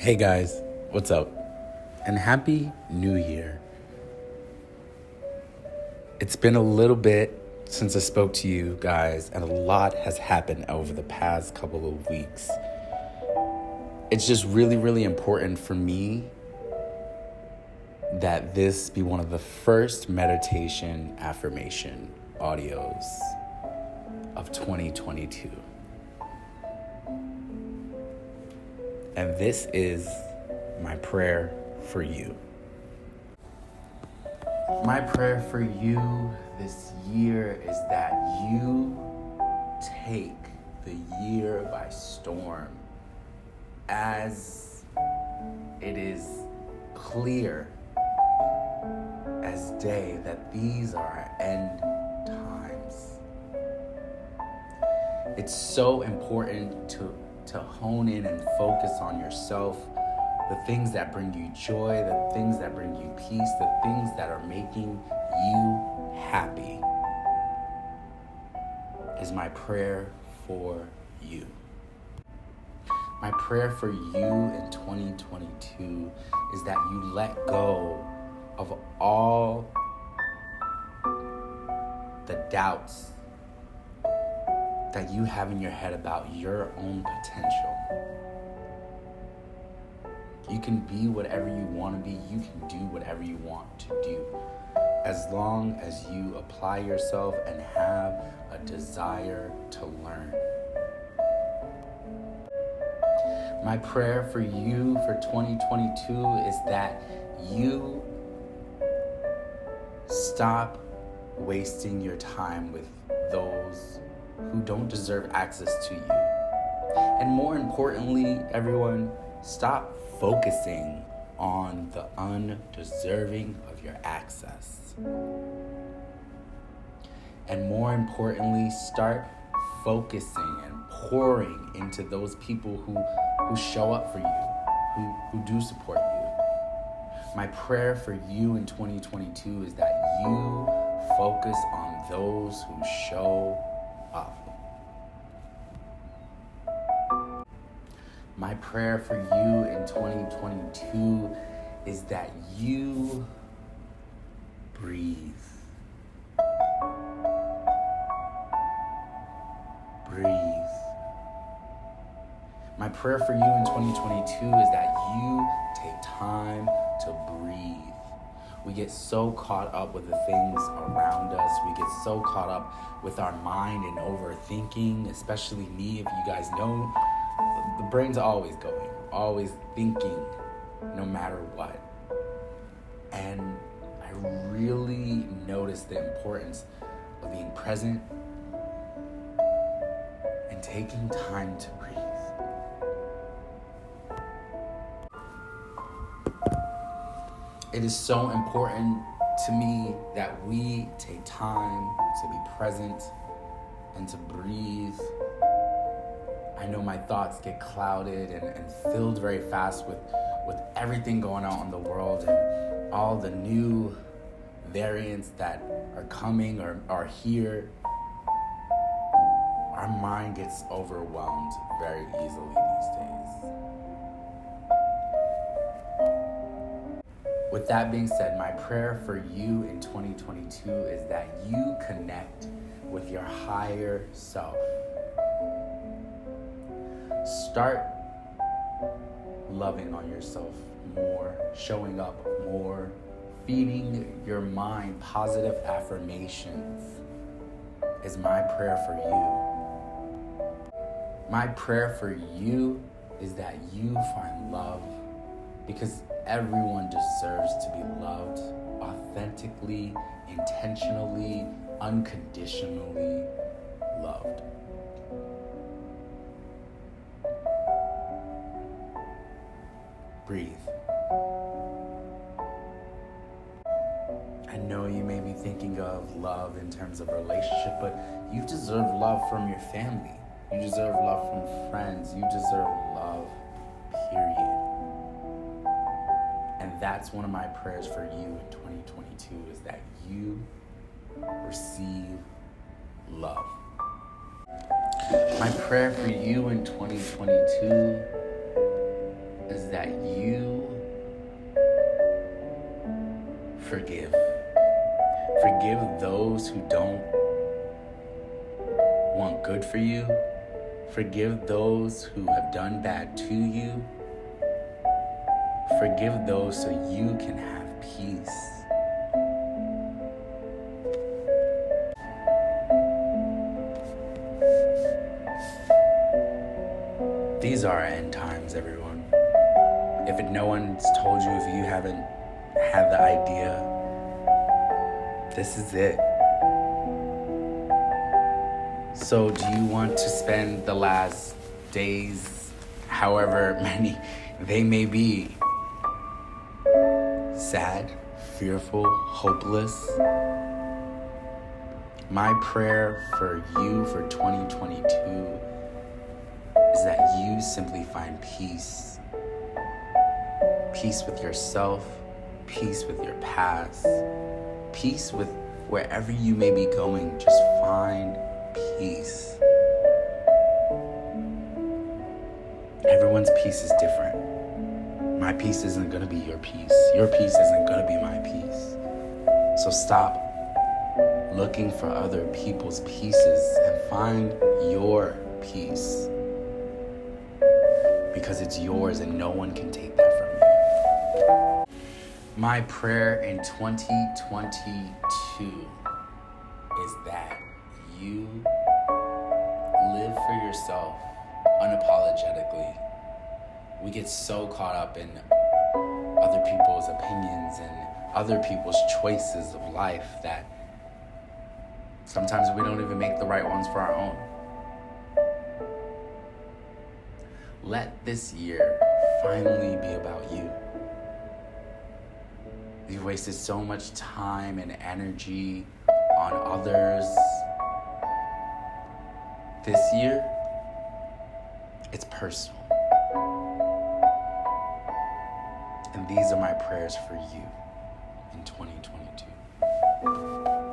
Hey guys, what's up? And Happy New Year. It's been a little bit since I spoke to you guys, and a lot has happened over the past couple of weeks. It's just really important for me that this be one of the first meditation affirmation audios of 2022. And this is my prayer for you. My prayer for you this year is that you take the year by storm, as it is clear as day that these are our end times. It's so important to hone in and focus on yourself, the things that bring you joy, the things that bring you peace, the things that are making you happy is my prayer for you. My prayer for you in 2022 is that you let go of all the doubts that you have in your head about your own potential. You can be whatever you want to be. You can do whatever you want to do, as long as you apply yourself and have a desire to learn. My prayer for you for 2022 is that you stop wasting your time with those who don't deserve access to you. And more importantly, everyone, stop focusing on the undeserving of your access. And more importantly, start focusing and pouring into those people who show up for you, who do support you. My prayer for you in 2022 is that you focus on those who show up. My prayer for you in 2022 is that you breathe. Breathe. My prayer for you in 2022 is that you take time to breathe. We get so caught up with the things around us. We get so caught up with our mind and overthinking, especially me. If you guys know, the brain's always going, always thinking, no matter what. And I really noticed the importance of being present and taking time to breathe. It is so important to me that we take time to be present and to breathe. I know my thoughts get clouded and filled very fast with everything going on in the world and all the new variants that are coming or are here. Our mind gets overwhelmed very easily these days. With that being said, my prayer for you in 2022 is that you connect with your higher self. Start loving on yourself more, showing up more, feeding your mind positive affirmations is my prayer for you. My prayer for you is that you find love, because everyone deserves to be loved authentically, intentionally, unconditionally loved. Breathe. I know you may be thinking of love in terms of relationship, but you deserve love from your family. You deserve love from friends. You deserve love, period. And that's one of my prayers for you in 2022 is that you receive love. My prayer for you in 2022 is that that you forgive. Forgive those who don't want good for you. Forgive those who have done bad to you. Forgive those so you can have peace. These are our end times, everyone. If no one's told you, if you haven't had the idea, this is it. So do you want to spend the last days, however many they may be, sad, fearful, hopeless? My prayer for you for 2022 is that you simply find peace. Peace with yourself, peace with your past, peace with wherever you may be going. Just find peace. Everyone's peace is different. My peace isn't going to be your peace. Your peace isn't going to be my peace. So stop looking for other people's pieces and find your peace. Because it's yours and no one can take that from you. My prayer in 2022 is that you live for yourself unapologetically. We get so caught up in other people's opinions and other people's choices of life that sometimes we don't even make the right ones for our own. Let this year finally be about you. You've wasted so much time and energy on others. This year, it's personal. And these are my prayers for you in 2022.